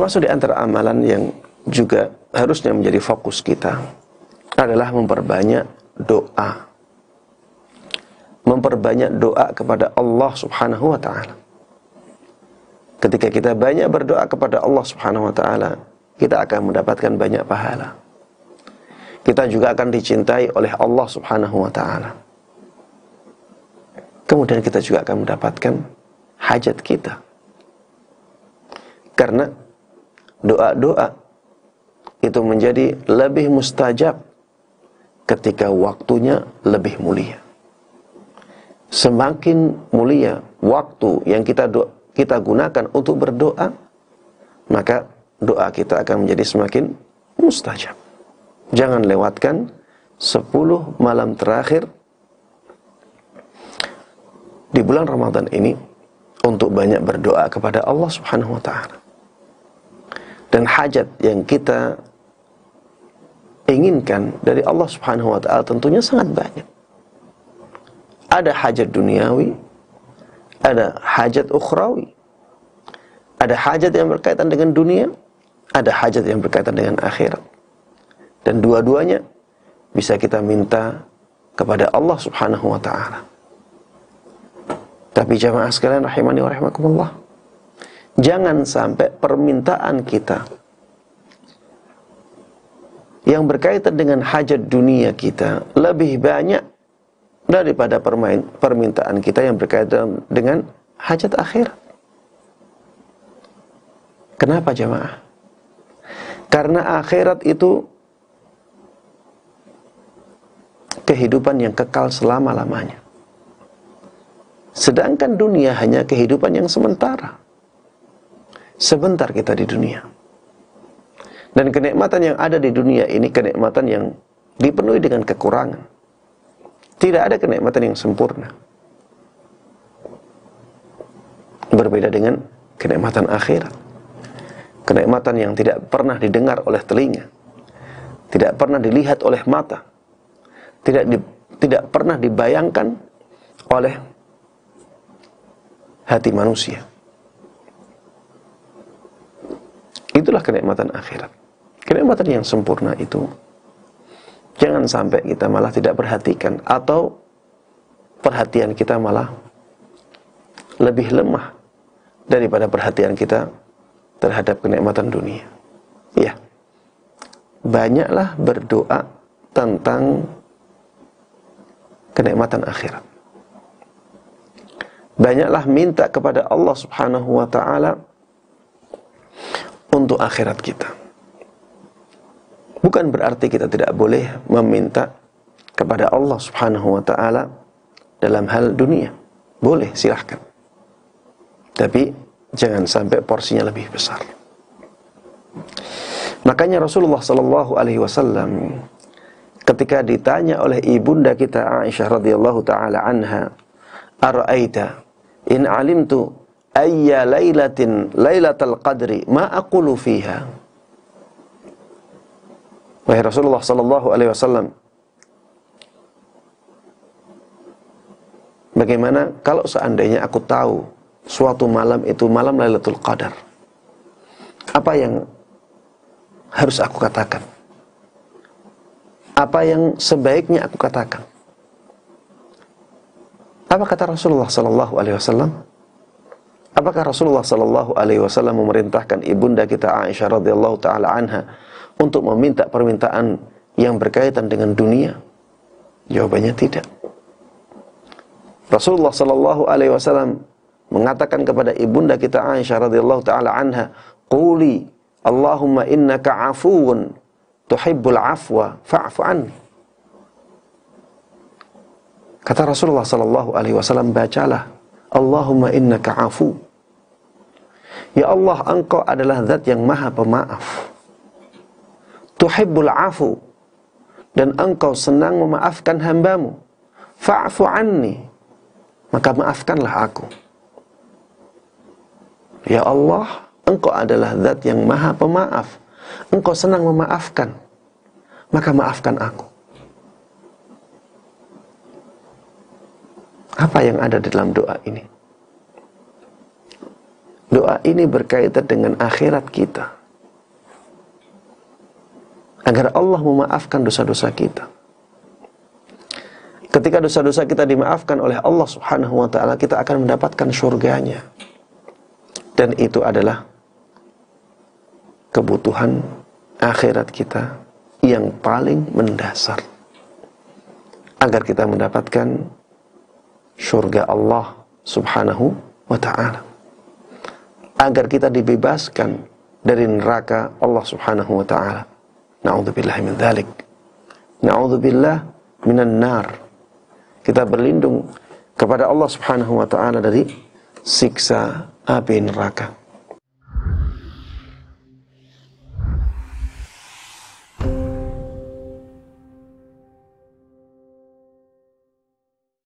Termasuk di antara amalan yang juga harusnya menjadi fokus kita adalah memperbanyak doa. Memperbanyak doa kepada Allah Subhanahu wa ta'ala. Ketika kita banyak berdoa kepada Allah Subhanahu wa ta'ala, kita akan mendapatkan banyak pahala. Kita juga akan dicintai oleh Allah Subhanahu wa ta'ala. Kemudian kita juga akan mendapatkan hajat kita. Karena doa-doa itu menjadi lebih mustajab ketika waktunya lebih mulia. Semakin mulia waktu yang kita gunakan untuk berdoa, maka doa kita akan menjadi semakin mustajab. Jangan lewatkan 10 malam terakhir di bulan Ramadan ini untuk banyak berdoa kepada Allah Subhanahu wa ta'ala. Dan hajat yang kita inginkan dari Allah Subhanahu wa ta'ala tentunya sangat banyak. Ada hajat duniawi, ada hajat ukhrawi. Ada hajat yang berkaitan dengan dunia, ada hajat yang berkaitan dengan akhirat. Dan dua-duanya bisa kita minta kepada Allah Subhanahu wa ta'ala. Tapi jamaah sekalian rahimani wa rahimakumullah, jangan sampai permintaan kita yang berkaitan dengan hajat dunia kita lebih banyak daripada permintaan kita yang berkaitan dengan hajat akhirat. Kenapa jamaah? Karena akhirat itu kehidupan yang kekal selama-lamanya. Sedangkan dunia hanya kehidupan yang sementara. Sebentar kita di dunia. Dan kenikmatan yang ada di dunia ini kenikmatan yang dipenuhi dengan kekurangan. Tidak ada kenikmatan yang sempurna. Berbeda dengan kenikmatan akhirat. Kenikmatan yang tidak pernah didengar oleh telinga, tidak pernah dilihat oleh mata, tidak pernah dibayangkan oleh hati manusia. Itulah kenikmatan akhirat. Kenikmatan yang sempurna itu jangan sampai kita malah tidak perhatikan, atau perhatian kita malah lebih lemah daripada perhatian kita terhadap kenikmatan dunia. Ya, banyaklah berdoa tentang kenikmatan akhirat. Banyaklah minta kepada Allah Subhanahu wa ta'ala untuk akhirat kita. Bukan berarti kita tidak boleh meminta kepada Allah Subhanahu wa ta'ala dalam hal dunia. Boleh, silahkan. Tapi jangan sampai porsinya lebih besar. Makanya Rasulullah sallallahu alaihi wasallam ketika ditanya oleh ibunda kita Aisyah radhiyallahu taala anha, "Ara'aita in 'alimtu ayya lailatal qadri ma aqulu fiha?" Wahai Rasulullah sallallahu alaihi wasallam, bagaimana kalau seandainya aku tahu suatu malam itu malam Lailatul Qadar? Apa yang harus aku katakan? Apa yang sebaiknya aku katakan? Apa kata Rasulullah sallallahu alaihi wasallam? Apakah Rasulullah sallallahu alaihi wasallam memerintahkan ibunda kita Aisyah radhiyallahu taala anha untuk meminta permintaan yang berkaitan dengan dunia? Jawabannya tidak. Rasulullah sallallahu alaihi wasallam mengatakan kepada ibunda kita Aisyah radhiyallahu taala anha, "Quli Allahumma innaka 'afuwun tuhibbul 'afwa fa'fu anni." Kata Rasulullah sallallahu alaihi wasallam, bacalah, "Allahumma innaka 'afu." Ya Allah, Engkau adalah zat yang Maha Pemaaf. Tuhibbul 'afu, dan Engkau senang memaafkan hambamu. Fa'fu anni, maka maafkanlah aku. Ya Allah, Engkau adalah zat yang Maha Pemaaf. Engkau senang memaafkan, maka maafkan aku. Apa yang ada di dalam doa ini? Doa ini berkaitan dengan akhirat kita, agar Allah memaafkan dosa-dosa kita. Ketika dosa-dosa kita dimaafkan oleh Allah Subhanahu wa ta'ala, kita akan mendapatkan surganya. Dan itu adalah kebutuhan akhirat kita yang paling mendasar, agar kita mendapatkan surga Allah Subhanahu wa ta'ala, agar kita dibebaskan dari neraka Allah Subhanahu wa ta'ala. Na'udzubillah min dzalik. Na'udzubillah minan nar. Kita berlindung kepada Allah Subhanahu wa ta'ala dari siksa api neraka.